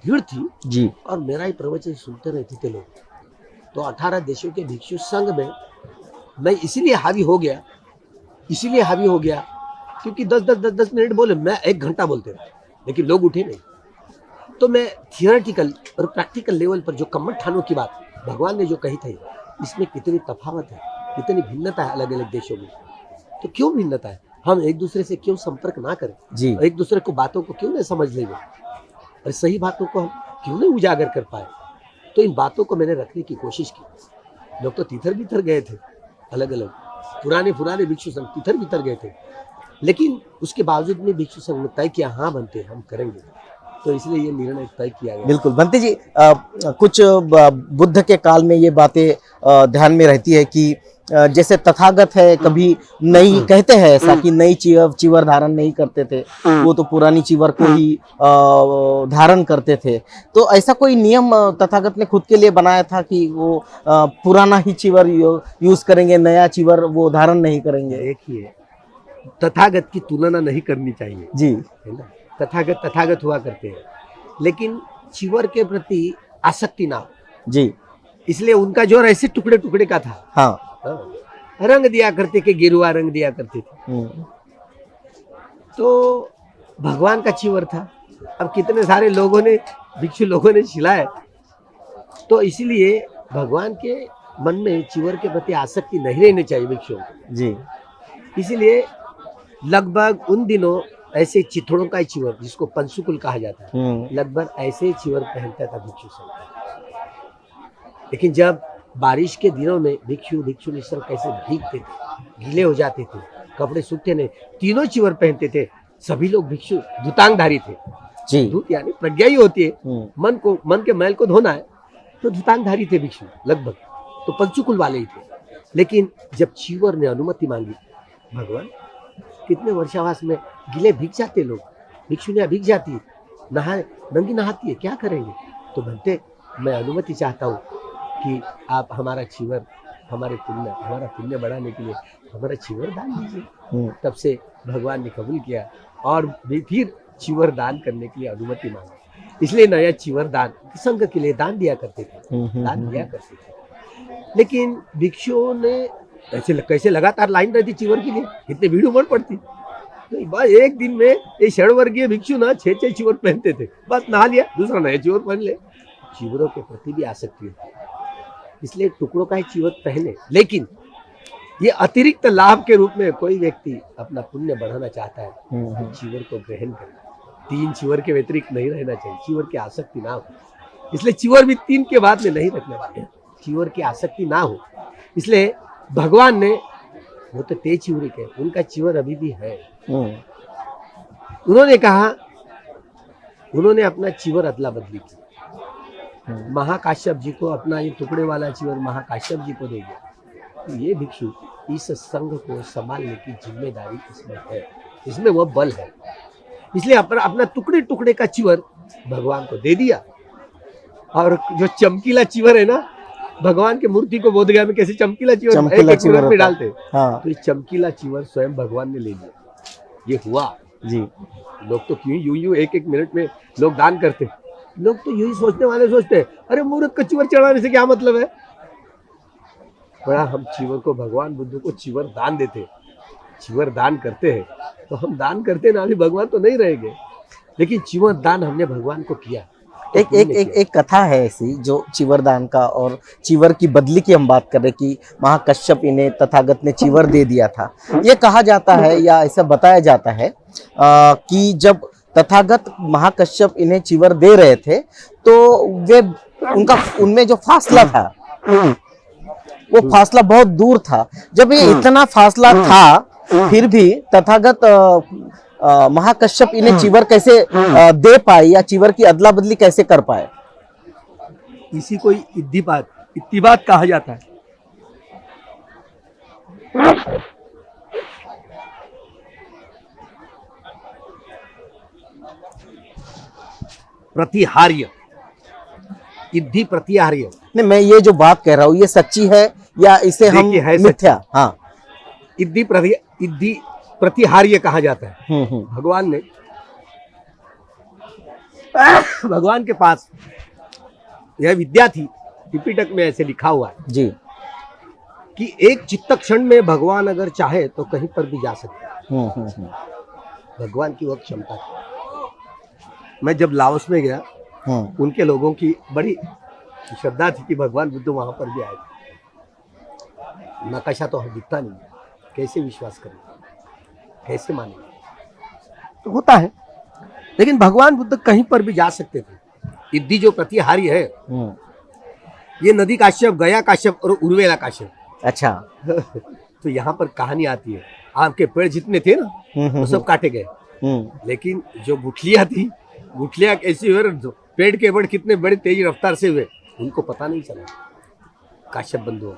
भीड़ थी जी, और मेरा ही प्रवचन सुनते रहते थे लोग। तो 18 देशों के भिक्षु संघ में मैं इसीलिए हावी हो गया, क्योंकि 10 मिनट बोले, मैं 1 घंटा बोलते रहा। लेकिन लोग उठे नहीं। तो मैं थियोरेटिकल और प्रैक्टिकल लेवल पर जो कम्मठानों की बात भगवान ने जो कही थी, इसमें कितनी तफावत है, कितनी भिन्नता है अलग अलग देशों में। तो क्यों भिन्नता है? हम एक दूसरे से क्यों संपर्क ना करें जी। और एक दूसरे को बातों को क्यों नहीं समझ लेंगे और सही बातों को हम क्यों नहीं उजागर कर पाए। तो इन बातों को मैंने रखने की कोशिश की। लोग तो तितर बितर गए थे, अलग अलग पुराने भिक्षु संघ तितर बितर गए थे, लेकिन उसके बावजूद में भिक्षु संघ ने तय किया, हाँ बनते हम करेंगे। तो इसलिए ये निर्णय तय किया गया। बिल्कुल बनते जी, कुछ बुद्ध के काल में ये बातें ध्यान में रहती है कि जैसे तथागत है, कभी नई कहते हैं ऐसा कि नई चीवर धारण नहीं करते थे, वो तो पुरानी चीवर को ही धारण करते थे। तो ऐसा कोई नियम तथागत ने खुद के लिए बनाया था कि वो पुराना ही चीवर यूज करेंगे, नया चीवर वो धारण नहीं करेंगे? देखिए, तथागत की तुलना नहीं करनी चाहिए जी, है ना। तथागत हुआ करते हैं, लेकिन चीवर के प्रति आसक्ति ना हो। जी, इसलिए उनका जोर ऐसे टुकड़े टुकड़े का था। हाँ, रंग दिया करते के गेरुआ रंग दिया करते थे। तो भगवान का चीवर था। अब कितने सारे लोगों ने भिक्षु लोगों ने छिलाया, तो इसलिए भगवान के मन में चीवर के प्रति आसक्ति नहीं रहनी चाहिए भिक्षुओं को। जी, इसलिए लगभग उन दिनों ऐसे चिथड़ों का चीवर, जिसको पंसुकुल कहा जाता है, लगभग ऐसे ही चीवर पहनता था भिक्षु संघ। लेकिन जब बारिश के दिनों में भिक्षु निश्चर कैसे भीगते थे, गीले हो जाते थे, कपड़े सूखते नहीं, तीनों चीवर पहनते थे। सभी लोग भिक्षु धुतांगधारी थे। जी, धूत यानी प्रज्ञा ही होती है, मन के मैल को धोना है, तो धुतांगधारी थे भिक्षु लगभग, तो पंचुकुल वाले ही थे। लेकिन जब चीवर ने अनुमति मांगी, भगवान कितने वर्षावास में गीले भीग जाते लोग, भिक्षुनियां भीग जाती, नहाए नंगी नहाती है, क्या करेंगे? तो बनते मैं अनुमति चाहता हूँ कि आप हमारा चीवर, हमारा पुण्य बढ़ाने के लिए हमारा चीवर दान दीजिए। तब से भगवान ने कबूल किया और फिर चीवर दान करने के लिए अनुमति मांगी। इसलिए नया चीवर दान संघ के लिए दान दिया करते थे। लेकिन भिक्षुओं ने ऐसे कैसे लगातार लाइन रहती चीवर के लिए, इतने भीड़ उमड़ पड़ती। तो बस एक दिन में ये षडवर्गीय भिक्षु ना 6 चीवर पहनते थे, बस नहा लिया, दूसरा नया चीवर पहन ले। चीवरों के प्रति भी आसक्ति होती, इसलिए टुकड़ों का ही चीवर पहने। लेकिन ये अतिरिक्त लाभ के रूप में कोई व्यक्ति अपना पुण्य बढ़ाना चाहता है तो चीवर को ग्रहण करे। 3 चीवर के व्यतिरिक्त नहीं रहना चाहिए, चीवर की आसक्ति ना हो। इसलिए चीवर भी 3 के बाद में नहीं रखना चाहिए, चीवर की आसक्ति ना हो। इसलिए भगवान ने, वो तो तेज चीवरी के, उनका चीवर अभी भी है। उन्होंने कहा, उन्होंने अपना चीवर अदला बदली की। महाकाश्यप जी को अपना ये टुकड़े वाला चीवर महाकाश्यप जी को दे दिया। तो ये भिक्षु इस संघ को संभालने की जिम्मेदारी इसमें है, इसमें वो बल है। इसलिए अपना टुकड़े टुकड़े का चीवर भगवान को दे दिया। और जो चमकीला चीवर है ना, भगवान के मूर्ति को बोध गया में कैसे चमकीला चीवर एक मिनट में डालते, तो ये चमकीला चीवर स्वयं भगवान ने ले लिया। ये हुआ जी। लोग तो क्यों यूं एक मिनट में लोग दान करते, लोग तो यही सोचने वाले सोचते हैं, अरे मूर्ख का चीवर चढ़ाने से क्या मतलब है। बड़ा हम चीवर को, भगवान बुद्ध को चीवर दान देते, चीवर दान करते हैं, तो हम दान करते ना, अभी भगवान तो नहीं रहेंगे, लेकिन चीवर दान हमने भगवान को किया। एक कथा है ऐसी जो चीवर दान का, और चीवर की बदली की हम बात कर रहे कि महाकश्यप इन्हें तथागत ने चीवर दे दिया था। ये कहा जाता है या ऐसा बताया जाता है कि जब तथागत महाकश्यप इन्हें चीवर दे रहे थे तो वे उनमें जो फासला था वो फासला बहुत दूर था। जब ये इतना फासला था फिर भी तथागत महाकश्यप इन्हें चीवर कैसे दे पाए या चीवर की अदला बदली कैसे कर पाए? इसी को इत्तिबात कहा जाता है। प्रतिहार्य, इद्धि प्रतिहार्य। नहीं, मैं ये जो बात कह रहा हूँ ये सच्ची है या इसे हम मिथ्या? हाँ, इद्धि प्रतिहार्य कहा जाता है। भगवान ने, भगवान के पास यह विद्या थी, त्रिपिटक में ऐसे लिखा हुआ है जी कि एक चित्त क्षण में भगवान अगर चाहे तो कहीं पर भी जा सकते हैं। भगवान की वह क्षमता थी। मैं जब लाओस में गया, उनके लोगों की बड़ी श्रद्धा थी कि भगवान बुद्ध वहां पर भी आए थे। नकाशा तो हमें दिखता नहीं, कैसे विश्वास करें, कैसे माने? तो होता है, लेकिन भगवान बुद्ध कहीं पर भी जा सकते थे। इद्दी जो प्रतिहारी है, ये नदी काश्यप, गया काश्यप और उर्वेला काश्यप। अच्छा। तो यहाँ पर कहानी आती है, आम के पेड़ जितने थे ना, वो सब काटे गए, लेकिन जो गुठलियां थी, गुठलियां कैसी हुए, पेड़ के बड़ कितने बड़े तेज रफ्तार से हुए, उनको पता नहीं चला। काश्यप बंधुओं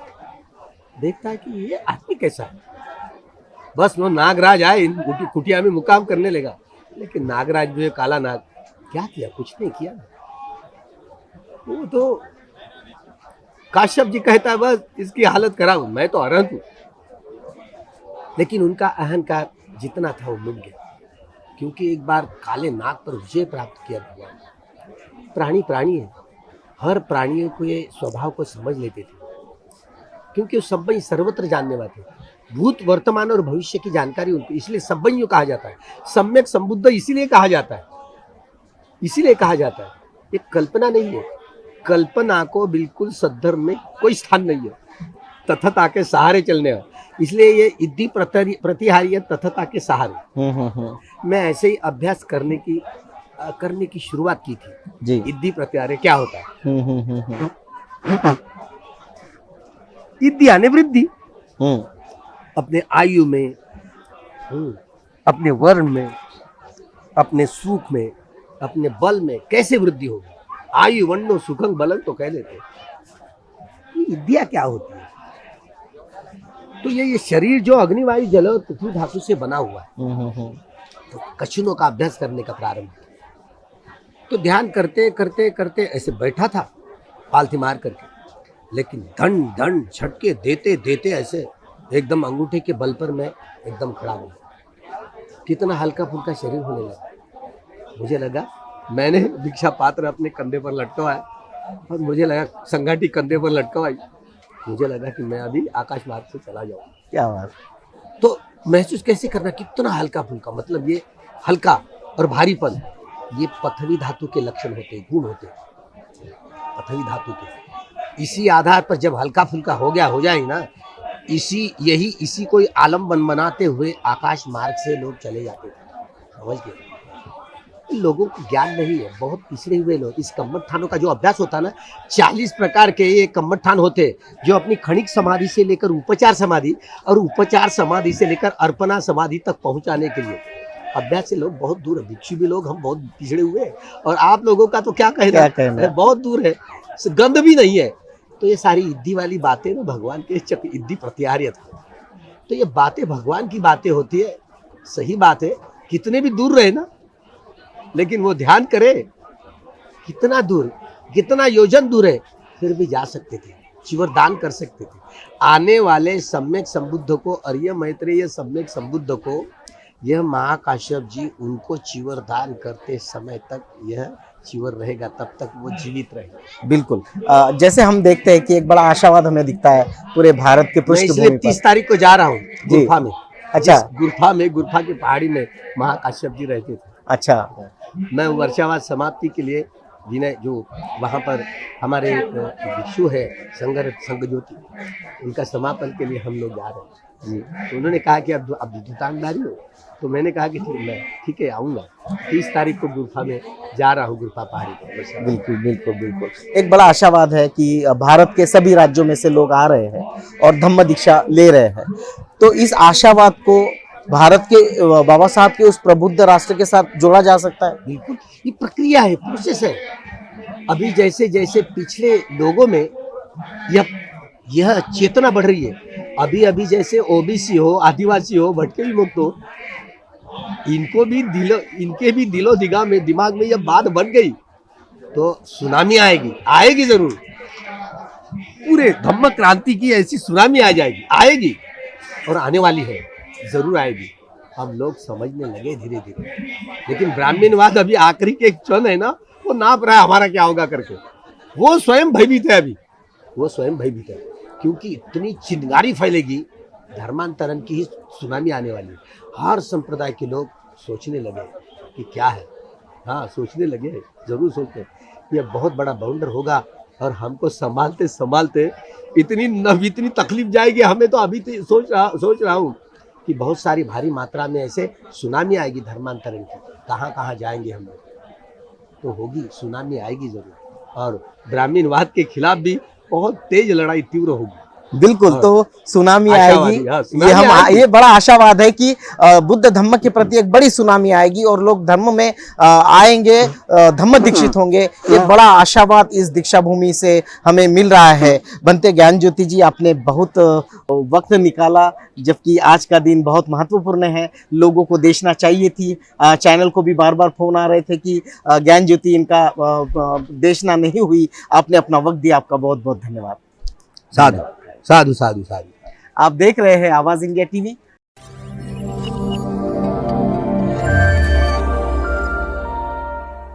देखता है कि ये आदमी कैसा है, बस वो नागराज आए इनकी कुटिया में मुकाम करने लगा, लेकिन नागराज जो है काला नाग, क्या किया? कुछ नहीं किया। वो तो काश्यप जी कहता है बस इसकी हालत खराब, मैं तो अरहंत हूं। लेकिन उनका अहंकार जितना था वो मिट गया, क्योंकि एक बार काले नाग पर विजय प्राप्त किया भगवान। प्राणी प्राणी है, हर प्राणियों को ये स्वभाव को समझ लेते थे, क्योंकि वो सब्बई सर्वत्र जानने वाले थे। भूत, वर्तमान और भविष्य की जानकारी उनको, इसलिए सब्बइयों कहा जाता है। सम्यक संबुद्ध इसीलिए कहा जाता है, इसीलिए कहा जाता है। ये कल्पना नहीं है, कल्पना को बिल्कुल सद्धर्म में कोई स्थान नहीं है। तथता के सहारे चलने वाला, इसलिए ये इद्दी प्रतिहारी है, तथता के सहारे। मैं ऐसे ही अभ्यास करने की शुरुआत की थी जी। इद्दी प्रतिहारी क्या होता है? इद्दी यानी वृद्धि, अपने आयु में, अपने वर्ण में, अपने सुख में, अपने बल में कैसे वृद्धि होगी। आयु वन्नो सुखं बलं तो कह देते। विद्या क्या होती है? तो ये शरीर जो अग्निवायु जल और पृथ्वी धातु से बना हुआ है, तो कछुनों का अभ्यास करने का प्रारंभ किया। तो ध्यान करते करते करते ऐसे बैठा था पालथी मार करके, लेकिन धन धन झटके देते देते ऐसे एकदम अंगूठे के बल पर मैं एकदम खड़ा हो गया। कितना हल्का फुल्का शरीर होने लगा। मुझे लगा मैंने भिक्षा पात्र अपने कंधे पर लटकवाया और मुझे लगा संगाटी कंधे पर लटकवाई, मुझे लगा कि मैं अभी आकाश मार्ग से चला जाऊँ। क्या बात। तो महसूस कैसे करना, कितना हल्का फुल्का, मतलब ये हल्का और भारीपन, ये पृथ्वी धातु के लक्षण होते, गुण होते पृथ्वी धातु के। इसी आधार पर जब हल्का फुल्का हो जाए ना, इसी को आलम बनाते हुए आकाश मार्ग से लोग चले जाते थे। समझ गए? लोगों को ज्ञान नहीं है, बहुत पिछड़े हुए लोग। इस कम्मठानों का जो अभ्यास होता है ना, 40 प्रकार के ये कम्मठान होते, जो अपनी क्षणिक समाधि से लेकर उपचार समाधि और उपचार समाधि से लेकर अर्पणा समाधि तक पहुंचाने के लिए अभ्यास से लोग बहुत दूर है। भिक्षु भी लोग हम बहुत पिछड़े हुए हैं, और आप लोगों का तो क्या कहना, बहुत दूर है, गंध भी नहीं है। तो ये सारी इद्दी वाली बातें ना भगवान के इद्दी प्रतिहार्य था। तो ये बातें भगवान की बातें होती है, सही बात है। कितने भी दूर रहे ना, लेकिन वो ध्यान करे कितना दूर, कितना योजन दूर है, फिर भी जा सकते थे, चिवर दान कर सकते थे। आने वाले सम्यक संबुद्ध को, अर्य मैत्रेय सम्यक संबुद्ध को, यह महाकाश्यप जी उनको चिवर दान करते समय तक यह चिवर रहेगा, तब तक वो जीवित रहेगा। बिल्कुल। जैसे हम देखते हैं कि एक बड़ा आशावाद हमें दिखता है पूरे भारत के पृष्ठभूमि पर। 30 तारीख को जा रहा हूँ गुफा में। अच्छा। गुफा की पहाड़ी में महाकाश्यप जी रहते थे। अच्छा। मैं वर्षावास समाप्ति के लिए, जिन्हें जो वहाँ पर हमारे भिक्षु है संघ ज्योति, उनका समापन के लिए हम लोग जा रहे हैं जी। तो उन्होंने कहा कि अब दुकानदारी हो, तो मैंने कहा कि ठीक है आऊँगा। 30 तारीख को गुफा में जा रहा हूँ, गुफा पहाड़ी पर। बिल्कुल बिल्कुल बिल्कुल। एक बड़ा आशावाद है कि भारत के सभी राज्यों में से लोग आ रहे हैं और धम्म दीक्षा ले रहे हैं। तो इस आशावाद को भारत के बाबा साहब के उस प्रबुद्ध राष्ट्र के साथ जोड़ा जा सकता है। बिल्कुल, ये प्रक्रिया है, प्रोसेस है। अभी जैसे जैसे पिछले लोगों में यह चेतना बढ़ रही है, अभी जैसे ओबीसी हो, आदिवासी हो, भटके विमुक्त हो, इनके भी दिमाग में यह बात बन गई, तो सुनामी आएगी जरूर। पूरे धम्म क्रांति की ऐसी सुनामी आएगी और आने वाली है, जरूर आएगी। हम लोग समझने लगे धीरे धीरे, लेकिन ब्राह्मणवाद अभी आखिरी के एक क्षण है ना, वो नाप रहा है हमारा क्या होगा करके। वो स्वयं भयभीत है, अभी वो स्वयं भयभीत है, क्योंकि इतनी चिंगारी फैलेगी, धर्मांतरण की ही सुनामी आने वाली है। हर संप्रदाय के लोग सोचने लगे कि क्या है, हाँ, सोचने लगे, जरूर सोचते ये बहुत बड़ा बाउंडर होगा और हमको संभालते संभालते इतनी तकलीफ जाएगी हमें। तो अभी तो सोच रहा हूँ कि बहुत सारी भारी मात्रा में ऐसे सुनामी आएगी धर्मांतरण की, कहाँ कहाँ जाएंगे हम लोग। तो होगी, सुनामी आएगी जरूर, और ब्राह्मणवाद के खिलाफ भी बहुत तेज लड़ाई तीव्र होगी। बिल्कुल, हाँ। तो सुनामी आशावादी, आएगी। हाँ, सुनामी ये आएगी। ये बड़ा आशावाद है कि बुद्ध धम्म के प्रति एक बड़ी सुनामी आएगी और लोग धर्म में आएंगे, धम्म दीक्षित होंगे। ये बड़ा आशावाद इस दीक्षा भूमि से हमें मिल रहा है। बनते ज्ञान ज्योति जी, आपने बहुत वक्त निकाला, जबकि आज का दिन बहुत महत्वपूर्ण है, लोगों को देखना चाहिए थी। चैनल को भी बार बार फोन आ रहे थे कि ज्ञान ज्योति इनका देखना नहीं हुई। आपने अपना वक्त दिया, आपका बहुत बहुत धन्यवाद। साधु साधु साधु साधु। आप देख रहे हैं आवाज इंडिया टीवी।